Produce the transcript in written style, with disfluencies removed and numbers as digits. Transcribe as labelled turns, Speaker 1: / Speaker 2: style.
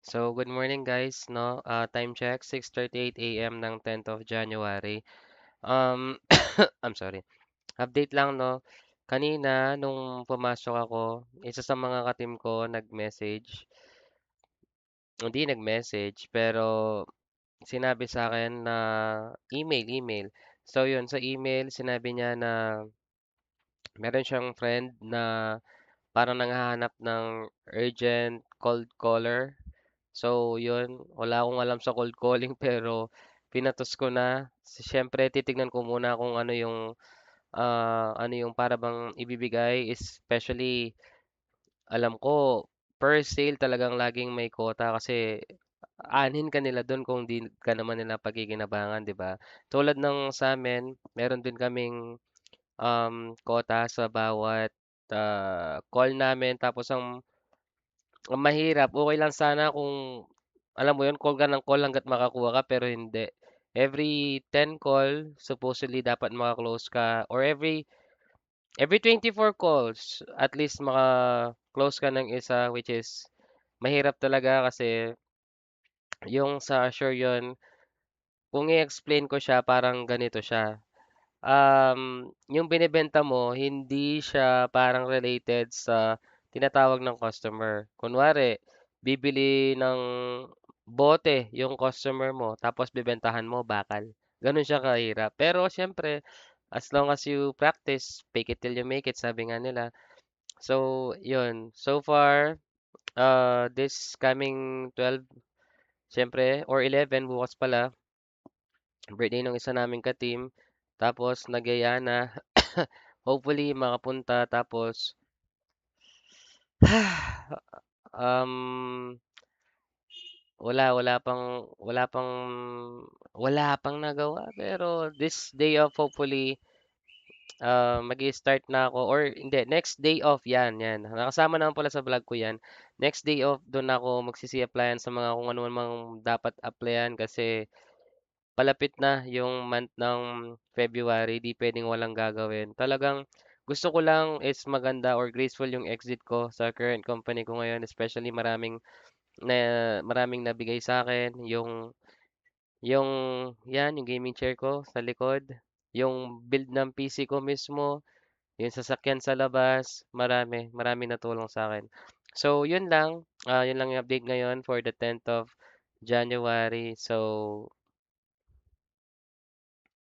Speaker 1: So, good morning guys, no? Time check, 6:38 a.m. ng 10th of January. Um, I'm sorry. Update lang, no? Kanina, nung pumasok ako, isa sa mga katim ko nag-message. Hindi nag-message, pero sinabi sa akin na email. So, yun, sa email, sinabi niya na meron siyang friend na parang nanghahanap ng urgent cold caller. So, yun, wala akong alam sa cold calling pero pinatos ko na. Siyempre, titignan ko muna kung ano yung para bang ibibigay, especially alam ko per sale talagang laging may quota kasi aanhin ka nila doon kung di ka naman nila pagkikinabangan, 'di ba? Tulad ng sa amin, meron din kaming quota sa bawat call namin tapos ang mahirap, okay lang sana kung alam mo yun, call ka ng call hangga't makakuha ka pero hindi. Every 10 call, supposedly dapat maka-close ka or every 24 calls, at least maka-close ka ng isa which is mahirap talaga kasi yung sa Assure yun, kung i-explain ko siya parang ganito siya. Yung binebenta mo, hindi siya parang related sa tinatawag ng customer. Kunwari, bibili ng bote yung customer mo, tapos bibentahan mo bakal. Ganun siya kahirap. Pero syempre, as long as you practice, fake it till you make it, sabi nga nila. So, yun. So far, this coming 12, syempre, or 11, bukas pala, birthday ng isa naming ka-team. Tapos nagyaya na. Hopefully makapunta tapos um wala pang nagawa pero this day off hopefully magi-start na ako or hindi next day off yan nakasama naman pala sa vlog ko yan. Next day off doon ako magsisi-applyan sa mga kung ano mang dapat applyan kasi palapit na yung month ng February, di puwedeng walang gagawin. Talagang gusto ko lang is maganda or graceful yung exit ko sa current company ko ngayon, especially maraming nabigay sa akin, yung yan, yung gaming chair ko sa likod, yung build ng PC ko mismo, yung sasakyan sa labas, maraming natulong sa akin. So, yun lang yung update ngayon for the 10th of January. So,